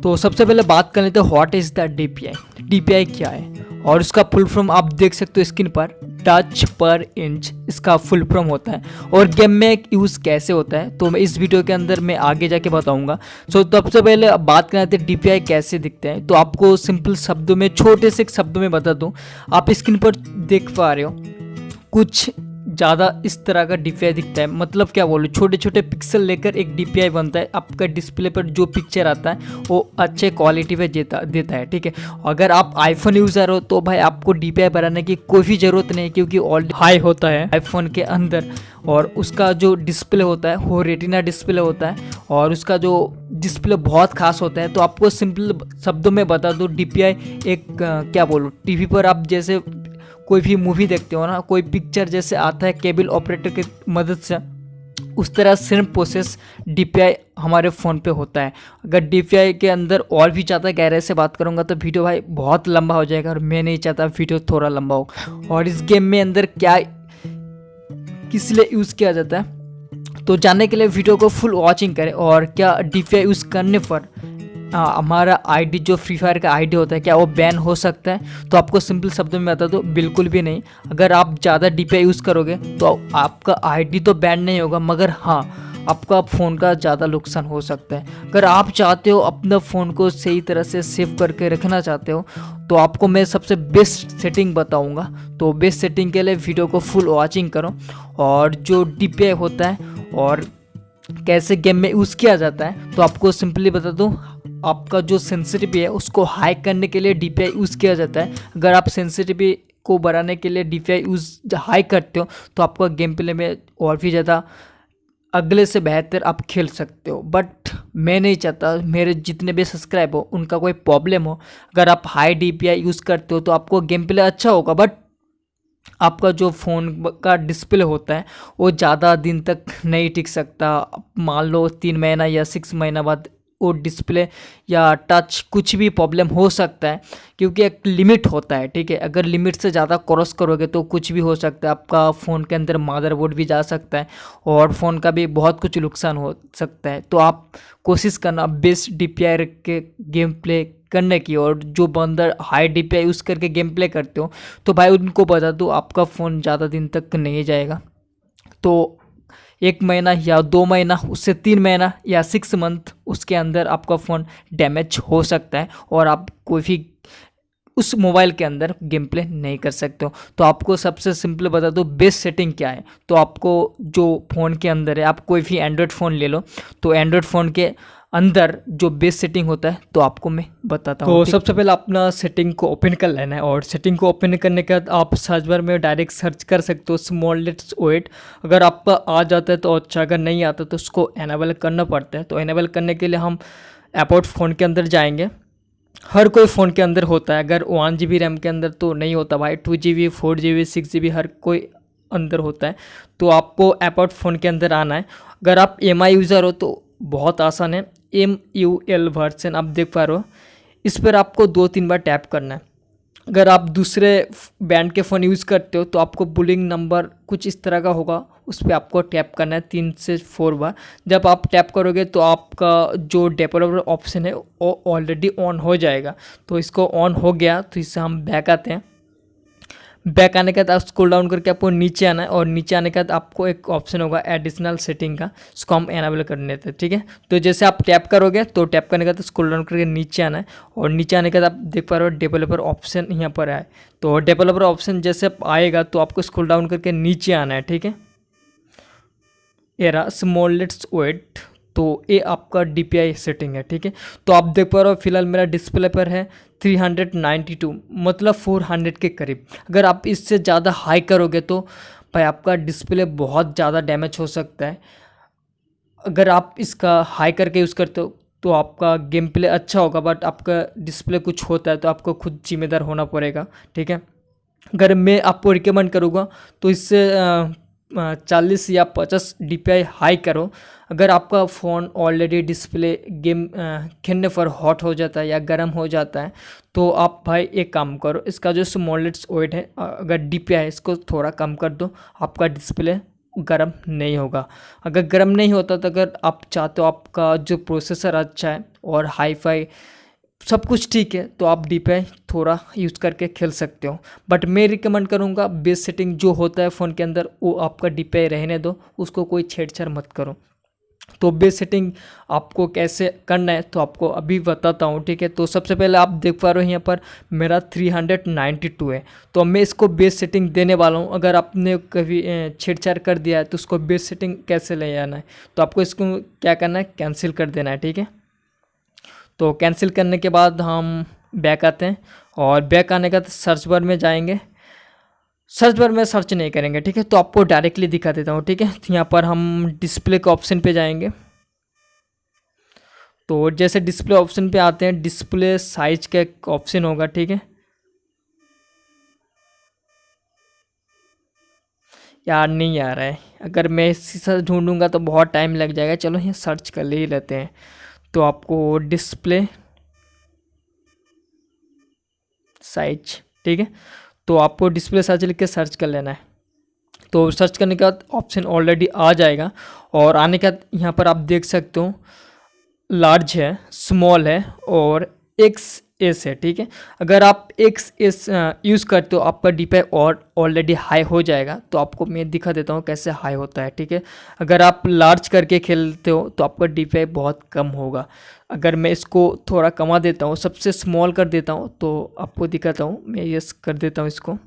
तो सबसे पहले बात कर लेते हैं what is the DPI. DPI क्या है और उसका फुल फॉर्म आप देख सकते हो स्क्रीन पर, टच पर इंच इसका फुल फॉर्म होता है। और गेम में यूज़ कैसे होता है तो मैं इस वीडियो के अंदर मैं आगे जाके बताऊंगा। सो सबसे पहले बात करते हैं डीपीआई कैसे दिखते हैं। तो आपको सिंपल शब्दों में, छोटे से शब्दों में बता दूं, आप स्क्रीन पर देख पा रहे हो कुछ ज़्यादा इस तरह का डीपीआई दिखता है। मतलब क्या बोलूँ, छोटे छोटे पिक्सल लेकर एक डीपीआई बनता है। आपका डिस्प्ले पर जो पिक्चर आता है वो अच्छे क्वालिटी पे देता है, ठीक है। अगर आप आईफोन यूज़र हो तो भाई आपको डीपीआई बनाने की कोई भी ज़रूरत नहीं, क्योंकि ऑलरेडी हाई होता है आईफोन के अंदर। और उसका जो डिस्प्ले होता है वो रेटिना डिस्प्ले होता है और उसका जो डिस्प्ले बहुत खास होता है। तो आपको सिंपल शब्दों में बता दूँ, डीपीआई एक क्या बोलूँ, टीवी पर आप जैसे कोई भी मूवी देखते हो ना, कोई पिक्चर जैसे आता है केबल ऑपरेटर की मदद से, उस तरह सेम प्रोसेस डीपीआई हमारे फ़ोन पे होता है। अगर डीपीआई के अंदर और भी ज़्यादा गहराई से बात करूँगा तो वीडियो भाई बहुत लंबा हो जाएगा और मैं नहीं चाहता वीडियो थोड़ा लंबा हो। और इस गेम में अंदर क्या किस लिए यूज़ किया जाता है तो जानने के लिए वीडियो को फुल वॉचिंग करें। और क्या डीपीआई यूज़ करने पर हमारा आईडी जो फ्री फायर का आईडी होता है क्या वो बैन हो सकता है? तो आपको सिंपल शब्दों में बता दो, बिल्कुल भी नहीं। अगर आप ज़्यादा डीपीआई यूज़ करोगे तो आपका आईडी तो बैन नहीं होगा, मगर हाँ आपका फ़ोन का ज़्यादा नुकसान हो सकता है। अगर आप चाहते हो अपना फ़ोन को सही तरह से सेव करके रखना चाहते हो तो आपको मैं सबसे बेस्ट सेटिंग बताऊंगा। तो बेस्ट सेटिंग के लिए वीडियो को फुल वॉचिंग करो। और जो डीपीआई होता है और कैसे गेम में यूज़ किया जाता है तो आपको सिंपली बता दूं, आपका जो सेंसिटिविटी है उसको हाई करने के लिए डीपीआई यूज़ किया जाता है। अगर आप सेंसिटिविटी को बढ़ाने के लिए डीपीआई यूज़ हाई करते हो तो आपका गेम प्ले में और भी ज़्यादा अगले से बेहतर आप खेल सकते हो। बट मैं नहीं चाहता मेरे जितने भी सब्सक्राइब हो उनका कोई प्रॉब्लम हो। अगर आप हाई डीपीआई यूज़ करते हो तो आपको गेम प्ले अच्छा होगा, बट आपका जो फ़ोन का डिस्प्ले होता है वो ज़्यादा दिन तक नहीं टिक सकता। मान लो 3 महीना या 6 महीना बाद वो डिस्प्ले या टच कुछ भी प्रॉब्लम हो सकता है, क्योंकि एक लिमिट होता है, ठीक है। अगर लिमिट से ज़्यादा क्रॉस करोगे तो कुछ भी हो सकता है। आपका फ़ोन के अंदर मदरबोर्ड भी जा सकता है और फ़ोन का भी बहुत कुछ नुकसान हो सकता है। तो आप कोशिश करना बेस्ट डीपीआई रख के गेम प्ले करने की। और जो बंदर हाई डीपीआई यूज़ करके गेम प्ले करते हो तो भाई उनको बता दो आपका फ़ोन ज़्यादा दिन तक नहीं जाएगा। तो 1 महीना या 2 महीना, उससे 3 महीना या 6 मंथ उसके अंदर आपका फ़ोन डैमेज हो सकता है और आप कोई भी उस मोबाइल के अंदर गेम प्ले नहीं कर सकते हो। तो आपको सबसे सिंपल बता दो बेस्ट सेटिंग क्या है। तो आपको जो फ़ोन के अंदर है, आप कोई भी एंड्रॉयड फ़ोन ले लो, तो एंड्रॉयड फ़ोन के अंदर जो बेस्ट सेटिंग होता है तो आपको मैं बताता हूँ। तो सबसे पहले अपना सेटिंग को ओपन कर लेना है और सेटिंग को ओपन करने के बाद आप सर्च बार में डायरेक्ट सर्च कर सकते हो स्मॉल लेट्स वेट। अगर आपका आ जाता है तो अच्छा, अगर नहीं आता तो उसको एनेबल करना पड़ता है। तो एनेबल करने के लिए हम अबाउट फ़ोन के अंदर जाएंगे। हर कोई फ़ोन के अंदर होता है, अगर 1 GB रैम के अंदर तो नहीं होता भाई, 2 GB 4 GB 6 GB हर कोई अंदर होता है। तो आपको अबाउट फ़ोन के अंदर आना है। अगर आप MI यूज़र हो तो बहुत आसान है, MUL वर्जन आप देख पा रहे हो, इस पर आपको 2-3 बार टैप करना है। अगर आप दूसरे बैंड के फ़ोन यूज़ करते हो तो आपको बुलिंग नंबर कुछ इस तरह का होगा, उस पर आपको टैप करना है 3 से 4 बार। जब आप टैप करोगे तो आपका जो डेवलपर ऑप्शन है वो ऑलरेडी ऑन हो जाएगा। तो इसको ऑन हो गया तो इससे हम बैक आते हैं। बैक आने के बाद आप स्क्रॉल डाउन करके आपको नीचे आना है और नीचे आने के बाद आपको एक ऑप्शन होगा एडिशनल सेटिंग का, उसको हम एनेबल कर लेते हैं, ठीक है। तो जैसे आप टैप करोगे तो टैप करने के बाद स्क्रॉल डाउन करके नीचे आना है और नीचे आने के बाद आप देख पा रहे हो डेवलपर ऑप्शन यहाँ पर आए। तो डेवलपर ऑप्शन जैसे आएगा तो आपको स्क्रॉल डाउन करके नीचे आना है, ठीक है। एरा स्मॉल लेट्स वेट, तो ये आपका डीपीआई सेटिंग है, ठीक है। तो आप देख पा रहे हो फिलहाल मेरा डिस्प्ले पर है 392, मतलब 400 के करीब। अगर आप इससे ज़्यादा हाई करोगे तो भाई आपका डिस्प्ले बहुत ज़्यादा डैमेज हो सकता है। अगर आप इसका हाई करके यूज़ करते हो तो आपका गेम प्ले अच्छा होगा, बट आपका डिस्प्ले कुछ होता है तो आपको खुद जिम्मेदार होना पड़ेगा, ठीक है। अगर मैं आपको रिकमेंड करूँगा तो इससे 40 या 50 DPI हाई करो। अगर आपका फ़ोन ऑलरेडी डिस्प्ले गेम खेलने पर हॉट हो जाता है या गर्म हो जाता है तो आप भाई एक काम करो, इसका जो स्मॉलेस्ट वेट है अगर DPI है इसको थोड़ा कम कर दो, आपका डिस्प्ले गर्म नहीं होगा। अगर गर्म नहीं होता तो अगर आप चाहते हो आपका जो प्रोसेसर अच्छा है और हाई फाई सब कुछ ठीक है तो आप DPI थोड़ा यूज़ करके खेल सकते हो। बट मैं रिकमेंड करूँगा बेस सेटिंग जो होता है फ़ोन के अंदर वो आपका DPI रहने दो, उसको कोई छेड़छाड़ मत करो। तो बेस सेटिंग आपको कैसे करना है तो आपको अभी बताता हूँ, ठीक है। तो सबसे पहले आप देख पा रहे हो यहाँ पर मेरा 392 है, तो मैं इसको बेस सेटिंग देने वाला हूँ। अगर आपने कभी छेड़छाड़ कर दिया है तो उसको बेस सेटिंग कैसे ले आना है, तो आपको इसको क्या करना है, कैंसिल कर देना है, ठीक है। तो कैंसिल करने के बाद हम बैक आते हैं और बैक आने का सर्च बार में जाएंगे। सर्च बार में सर्च नहीं करेंगे, ठीक है, तो आपको डायरेक्टली दिखा देता हूँ, ठीक है। तो यहाँ पर हम डिस्प्ले के ऑप्शन पे जाएंगे। तो जैसे डिस्प्ले ऑप्शन पे आते हैं, डिस्प्ले साइज का एक ऑप्शन होगा, ठीक है। यार नहीं आ रहा है, अगर मैं इसी से ढूंढूंगा तो बहुत टाइम लग जाएगा। चलो यहाँ सर्च कर ले ही लेते हैं। तो आपको डिस्प्ले साइज, ठीक है, तो आपको डिस्प्ले साइज लिख के सर्च कर लेना है। तो सर्च करने के बाद ऑप्शन ऑलरेडी आ जाएगा और आने के बाद यहाँ पर आप देख सकते हो लार्ज है, स्मॉल है और XS है, ठीक है। अगर आप XS यूज़ करते हो आपका DPI और ऑलरेडी हाई हो जाएगा। तो आपको मैं दिखा देता हूँ कैसे हाई होता है, ठीक है। अगर आप लार्ज करके खेलते हो तो आपका DPI बहुत कम होगा। अगर मैं इसको थोड़ा कमा देता हूँ, सबसे स्मॉल कर देता हूँ, तो आपको दिखाता हूँ। मैं यस कर देता हूँ इसको।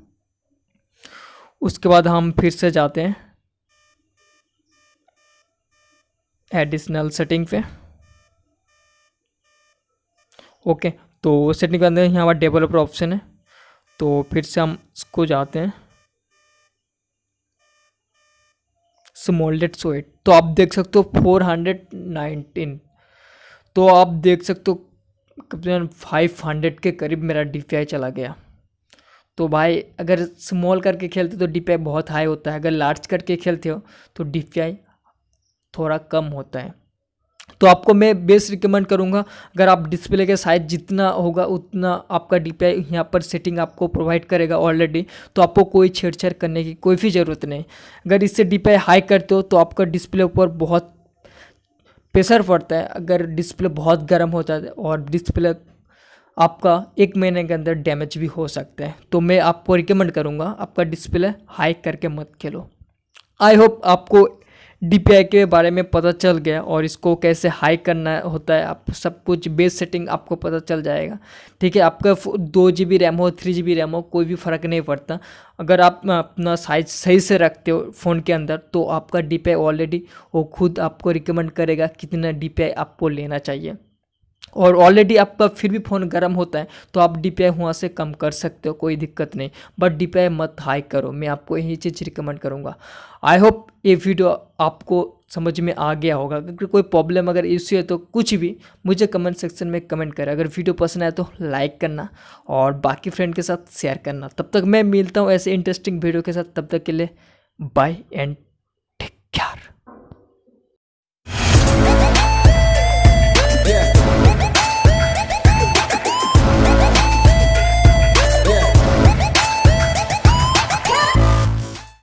उसके बाद हम फिर से जाते हैं एडिशनल सेटिंग पे। ओके, तो सेटिंग के अंदर यहाँ पर डेवलपर ऑप्शन है, तो फिर से हम इसको जाते हैं स्मॉलेट सोएट। तो आप देख सकते हो 419। तो आप देख सकते हो करीबन 500 के करीब मेरा DPI चला गया। तो भाई अगर स्मॉल करके खेलते तो DPI बहुत हाई होता है, अगर लार्ज करके खेलते हो तो DPI थोड़ा कम होता है। तो आपको मैं बेस्ट रिकमेंड करूंगा, अगर आप डिस्प्ले के साइज जितना होगा उतना आपका DPI यहाँ पर सेटिंग आपको प्रोवाइड करेगा ऑलरेडी। तो आपको कोई छेड़छाड़ करने की कोई भी ज़रूरत नहीं। अगर इससे DPI हाई करते हो तो आपका डिस्प्ले ऊपर बहुत प्रेशर पड़ता है। अगर डिस्प्ले बहुत गर्म होता है और डिस्प्ले आपका 1 महीने के अंदर डैमेज भी हो सकता है। तो मैं आपको रिकमेंड करूँगा आपका डिस्प्ले हाई करके मत खेलो। आई होप आपको DPI के बारे में पता चल गया और इसको कैसे हाई करना होता है, आप सब कुछ बेस सेटिंग आपको पता चल जाएगा, ठीक है। आपका 2 GB रैम हो 3 GB रैम हो कोई भी फ़र्क नहीं पड़ता। अगर आप अपना साइज सही से रखते हो फ़ोन के अंदर तो आपका DPI ऑलरेडी वो खुद आपको रिकमेंड करेगा कितना DPI आपको लेना चाहिए। और ऑलरेडी आपका फिर भी फ़ोन गर्म होता है तो आप DPI वहाँ से कम कर सकते हो, कोई दिक्कत नहीं। बट DPI मत हाई करो, मैं आपको यही चीज़ रिकमेंड करूँगा। आई होप ये वीडियो आपको समझ में आ गया होगा। अगर कोई प्रॉब्लम अगर इश्यू है तो कुछ भी मुझे कमेंट सेक्शन में कमेंट करें। अगर वीडियो पसंद आए तो लाइक करना और बाकी फ्रेंड के साथ शेयर करना। तब तक मैं मिलता हूँ ऐसे इंटरेस्टिंग वीडियो के साथ, तब तक के लिए बाय एंड